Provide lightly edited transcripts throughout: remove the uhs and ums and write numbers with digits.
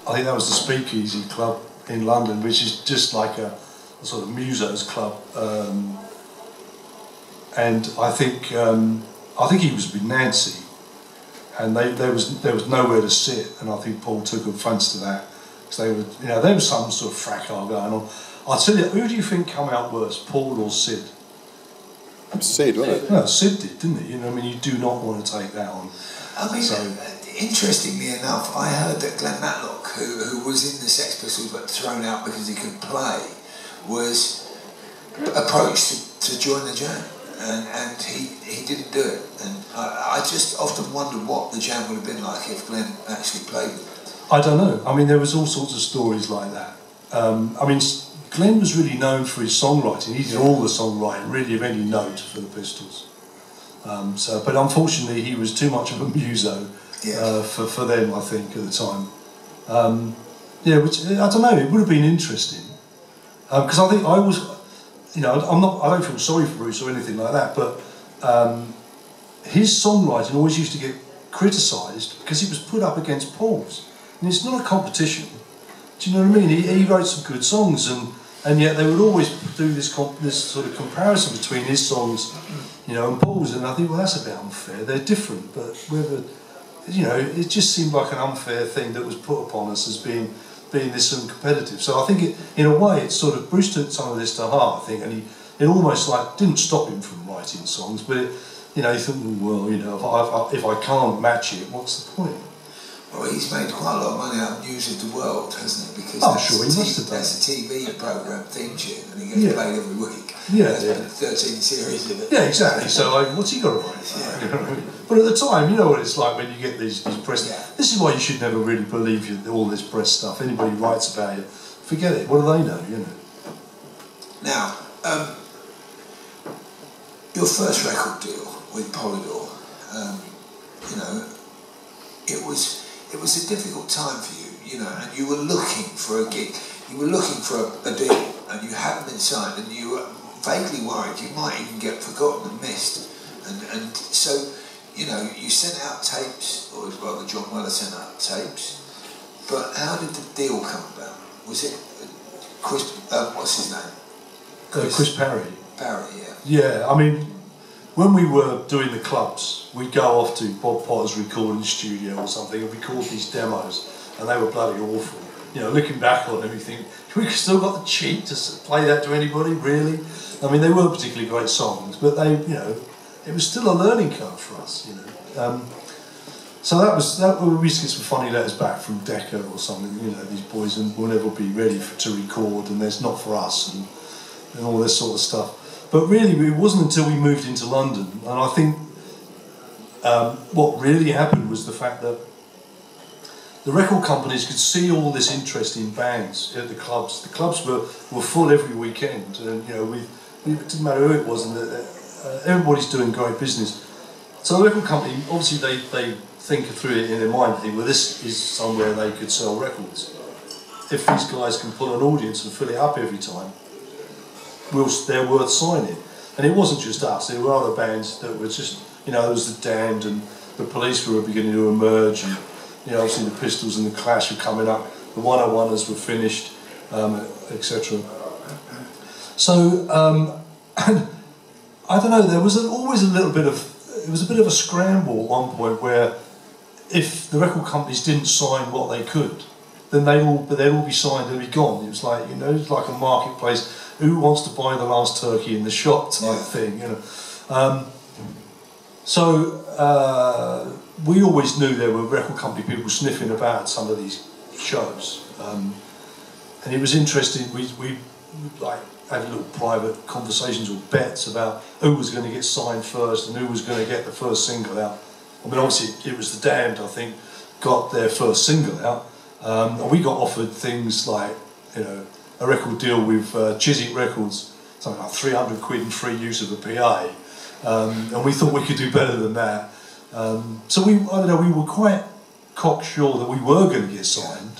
I think that was the Speakeasy Club in London, which is just like a sort of musos club. And I think he was with Nancy, and there was nowhere to sit, and I think Paul took offence to that, because they were, you know, there was some sort of fracas going on. I'll tell you, who do you think come out worse, Paul or Sid? Sid, wasn't it? No, Sid did, didn't he? You know, I mean, you do not want to take that on. I mean, interestingly enough, I heard that Glenn Matlock, who was in the Sex Pistols but thrown out because he could play, was approached to join the Jam, and he didn't do it. And I just often wondered what the Jam would have been like if Glenn actually played with it. I don't know. I mean, there was all sorts of stories like that. I mean, Glenn was really known for his songwriting. He did all the songwriting, really, of any note for the Pistols. But unfortunately, he was too much of a muso for them, I think, at the time. Yeah, which I don't know. It would have been interesting, because I think I was, you know, I don't feel sorry for Bruce or anything like that, but his songwriting always used to get criticised because it was put up against Paul's, and it's not a competition. Do you know what I mean? He wrote some good songs, and yet they would always do this sort of comparison between his songs, you know, and Paul's, and I think, well, that's a bit unfair. They're different, but whether, you know, it just seemed like an unfair thing that was put upon us as being this uncompetitive. So I think in a way, it's sort of, Bruce took some of this to heart, I think, and it almost like didn't stop him from writing songs, but you know, he thought, well, you know, if I can't match it, what's the point? Well, he's made quite a lot of money out of News of the World, hasn't he? Because I'm sure he must have done. That's a TV programme theme tune, and he gets played every week. Yeah, There's been 13 series of it. Yeah, exactly. So, like, what's he got to write? Yeah. You know what I mean? But at the time, you know what it's like when you get these press. Yeah. This is why you should never really believe all this press stuff. Anybody writes about you, forget it. What do they know? You know. Now, your first record deal with Polydor, you know, it was a difficult time for you, you know, and you were looking for a gig, you were looking for a deal, and you hadn't been signed, and you were vaguely worried you might even get forgotten and missed, and so, you know, you sent out tapes, or rather John Weller sent out tapes, but how did the deal come about? Was it Chris, what's his name? Chris Parry. Parry, yeah. Yeah, I mean, when we were doing the clubs, we'd go off to Bob Potter's recording studio or something and record these demos, and they were bloody awful. You know, looking back on them, you think, we still got the cheek to play that to anybody, really? I mean, they weren't particularly great songs, but they, you know, it was still a learning curve for us, you know. So we used to get some funny letters back from Decca or something, you know, these boys will never be ready to record, and it's not for us, and all this sort of stuff. But really, it wasn't until we moved into London, and I think what really happened was the fact that the record companies could see all this interest in bands at the clubs. The clubs were full every weekend, and you know, it didn't matter who it was, and everybody's doing great business. So the record company, obviously, they think through it in their mind, think, well, this is somewhere they could sell records. If these guys can pull an audience and fill it up every time, they're worth signing. And it wasn't just us, there were other bands that were just, you know, there was the Damned and the Police were beginning to emerge, and you know, obviously the Pistols and the Clash were coming up, the 101ers were finished, etc. So, and I don't know, there was always a little bit of, it was a bit of a scramble at one point where if the record companies didn't sign what they could, then they'd all be signed and be gone. It was like, you know, it's like a marketplace. Who wants to buy the last turkey in the shop type thing, you know. So we always knew there were record company people sniffing about some of these shows, and it was interesting. We like had little private conversations or bets about who was going to get signed first and who was going to get the first single out. I mean, obviously it was the Damned, I think, got their first single out, and we got offered things like, you know, a record deal with Chiswick Records, something like 300 quid and free use of a PA, and we thought we could do better than that. So I don't know, we were quite cocksure that we were going to get signed.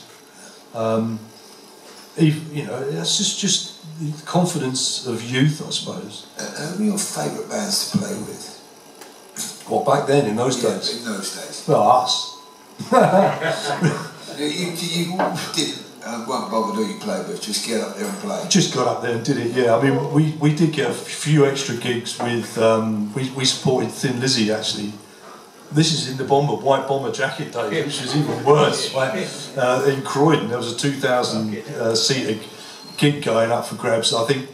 You know, it's just the confidence of youth, I suppose. Who were your favourite bands to play with? What, back then, in those days? In those days. Well, us. You didn't, won't bother do you play, but just get up there and play. Just got up there and did it, yeah. I mean, we did get a few extra gigs with, we supported Thin Lizzy actually. This is in the white bomber jacket days, which was even worse. In Croydon, there was a 2,000 seater gig going up for grabs. I think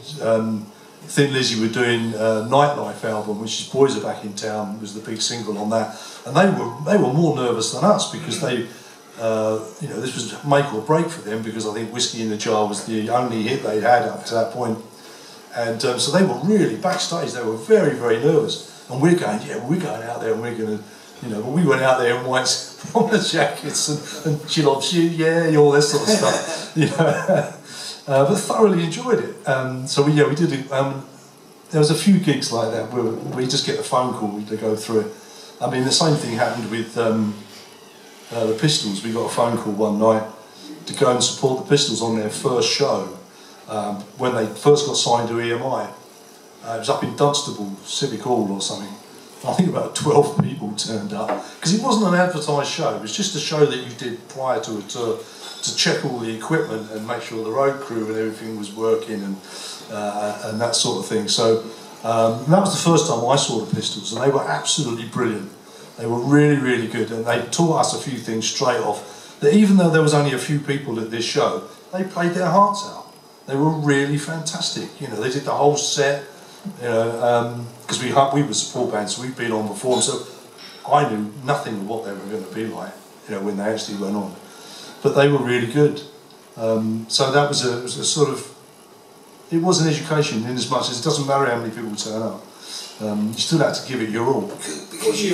Thin Lizzy were doing a Nightlife album, which is Boys Are Back in Town, was the big single on that. And they were more nervous than us because they, you know, this was make or break for them because I think Whiskey in the Jar was the only hit they had up to that point. And so they were really, backstage, they were very, very nervous. And we're going, yeah, we're going out there and we're going to, you know, but we went out there in white bomber jackets and she loves you, yeah, all that sort of stuff, you know. But thoroughly enjoyed it. So we did it. There was a few gigs like that where we just get the phone call to go through it. I mean, the same thing happened with the Pistols. We got a phone call one night to go and support the Pistols on their first show when they first got signed to EMI. It was up in Dunstable Civic Hall or something. I think about 12 people turned up because it wasn't an advertised show. It was just a show that you did prior to a tour to check all the equipment and make sure the road crew and everything was working and that sort of thing. So that was the first time I saw the Pistols, and they were absolutely brilliant. They were really, really good, and they taught us a few things straight off. That even though there was only a few people at this show, they played their hearts out. They were really fantastic. You know, they did the whole set. You know, because we were support bands, so we'd been on before, so I knew nothing of what they were going to be like. You know, when they actually went on. But they were really good. So that was a sort of, it was an education in as much as it doesn't matter how many people turn up. You still had to give it your all. Because you